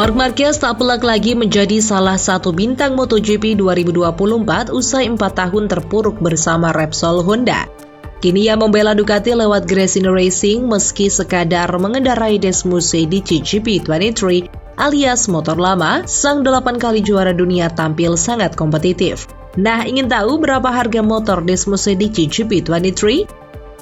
Marc Marquez tak pelak lagi menjadi salah satu bintang MotoGP 2024 usai 4 tahun terpuruk bersama Repsol Honda. Kini ia membela Ducati lewat Gresini Racing meski sekadar mengendarai Desmosed di GP23 alias motor lama, sang 8 kali juara dunia tampil sangat kompetitif. Nah, ingin tahu berapa harga motor Desmosed di GP23?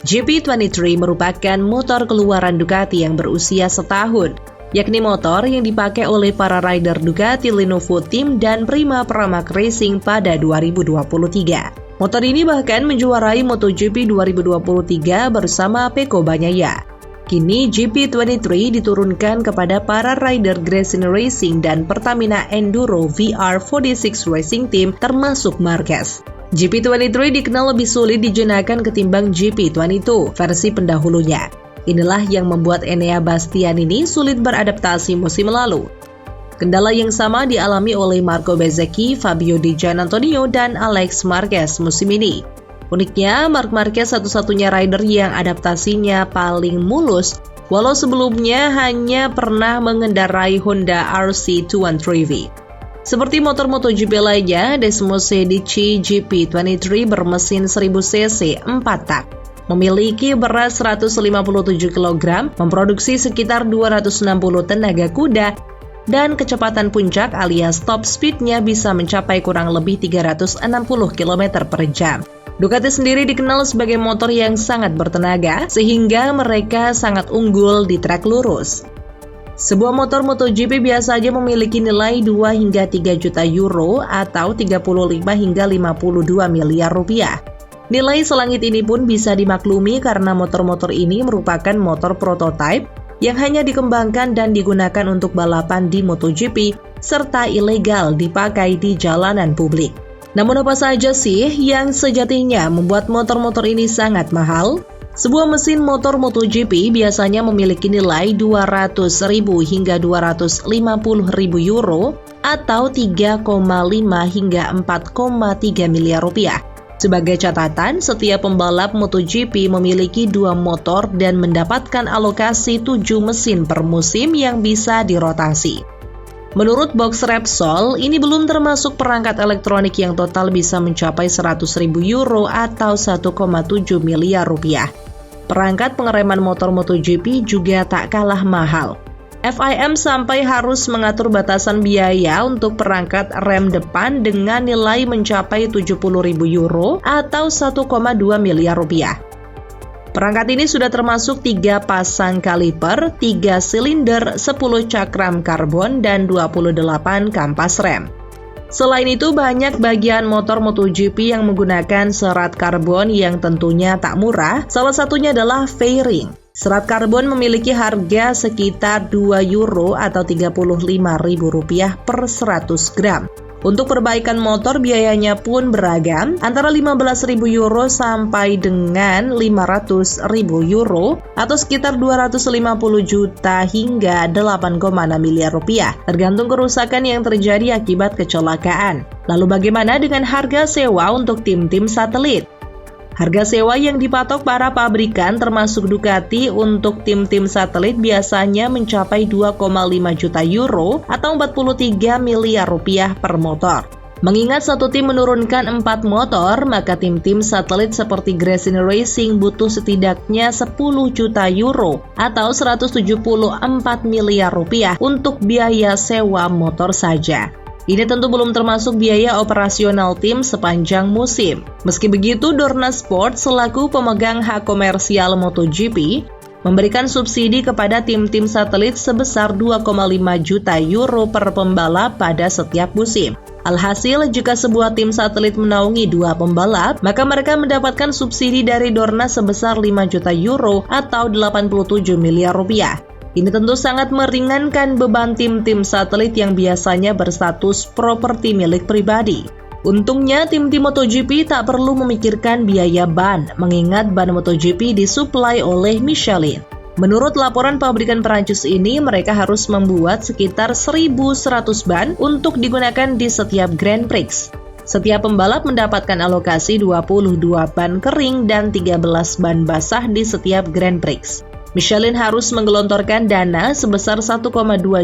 GP23 merupakan motor keluaran Ducati yang berusia setahun, yakni motor yang dipakai oleh para rider Ducati Lenovo Team dan Prima Pramac Racing pada 2023. Motor ini bahkan menjuarai MotoGP 2023 bersama Pecco Bagnaia. Kini GP23 diturunkan kepada para rider Gresini Racing dan Pertamina Enduro VR46 Racing Team termasuk Marquez. GP23 dikenal lebih sulit dijenakan ketimbang GP22 versi pendahulunya. Inilah yang membuat Enea Bastianini sulit beradaptasi musim lalu. Kendala yang sama dialami oleh Marco Bezzecchi, Fabio Di Giannantonio, dan Alex Marquez musim ini. Uniknya, Marc Marquez satu-satunya rider yang adaptasinya paling mulus, walau sebelumnya hanya pernah mengendarai Honda RC213V. Seperti motor MotoGP lainnya, Desmosed GP23 bermesin 1000cc 4 tak. Memiliki berat 157 kg, memproduksi sekitar 260 tenaga kuda, dan kecepatan puncak alias top speednya bisa mencapai kurang lebih 360 km per jam. Ducati sendiri dikenal sebagai motor yang sangat bertenaga, sehingga mereka sangat unggul di trek lurus. Sebuah motor MotoGP biasanya memiliki nilai 2 hingga 3 juta euro atau 35 hingga 52 miliar rupiah. Nilai selangit ini pun bisa dimaklumi karena motor-motor ini merupakan motor prototipe yang hanya dikembangkan dan digunakan untuk balapan di MotoGP serta ilegal dipakai di jalanan publik. Namun apa saja sih yang sejatinya membuat motor-motor ini sangat mahal? Sebuah mesin motor MotoGP biasanya memiliki nilai 200.000 hingga 250.000 euro atau 3,5 hingga 4,3 miliar rupiah. Sebagai catatan, setiap pembalap MotoGP memiliki 2 motor dan mendapatkan alokasi 7 mesin per musim yang bisa dirotasi. Menurut box Repsol, ini belum termasuk perangkat elektronik yang total bisa mencapai 100.000 euro atau 1,7 miliar rupiah. Perangkat pengereman motor MotoGP juga tak kalah mahal. FIM sampai harus mengatur batasan biaya untuk perangkat rem depan dengan nilai mencapai 70.000 euro atau 1,2 miliar rupiah. Perangkat ini sudah termasuk 3 pasang kaliper, 3 silinder, 10 cakram karbon, dan 28 kampas rem. Selain itu, banyak bagian motor MotoGP yang menggunakan serat karbon yang tentunya tak murah, salah satunya adalah fairing. Serat karbon memiliki harga sekitar 2 euro atau 35.000 rupiah per 100 gram. Untuk perbaikan motor biayanya pun beragam, antara 15.000 euro sampai dengan 500.000 euro atau sekitar 250 juta hingga 8,6 miliar rupiah, tergantung kerusakan yang terjadi akibat kecelakaan. Lalu bagaimana dengan harga sewa untuk tim-tim satelit? Harga sewa yang dipatok para pabrikan termasuk Ducati untuk tim-tim satelit biasanya mencapai 2,5 juta euro atau 43 miliar rupiah per motor. Mengingat satu tim menurunkan 4 motor, maka tim-tim satelit seperti Gresini Racing butuh setidaknya 10 juta euro atau 174 miliar rupiah untuk biaya sewa motor saja. Ini tentu belum termasuk biaya operasional tim sepanjang musim. Meski begitu, Dorna Sport selaku pemegang hak komersial MotoGP memberikan subsidi kepada tim-tim satelit sebesar 2,5 juta euro per pembalap pada setiap musim. Alhasil, jika sebuah tim satelit menaungi 2 pembalap, maka mereka mendapatkan subsidi dari Dorna sebesar 5 juta euro atau 87 miliar rupiah. Ini tentu sangat meringankan beban tim-tim satelit yang biasanya berstatus properti milik pribadi. Untungnya tim-tim MotoGP tak perlu memikirkan biaya ban, mengingat ban MotoGP disuplai oleh Michelin. Menurut laporan pabrikan Perancis ini, mereka harus membuat sekitar 1.100 ban untuk digunakan di setiap Grand Prix. Setiap pembalap mendapatkan alokasi 22 ban kering dan 13 ban basah di setiap Grand Prix. Michelin harus menggelontorkan dana sebesar 1,2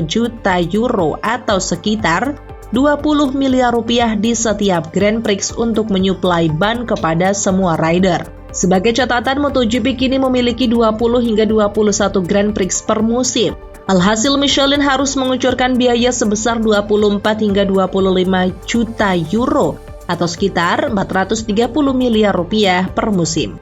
juta euro atau sekitar 20 miliar rupiah di setiap Grand Prix untuk menyuplai ban kepada semua rider. Sebagai catatan, MotoGP kini memiliki 20 hingga 21 Grand Prix per musim. Alhasil Michelin harus mengucurkan biaya sebesar 24 hingga 25 juta euro atau sekitar 430 miliar rupiah per musim.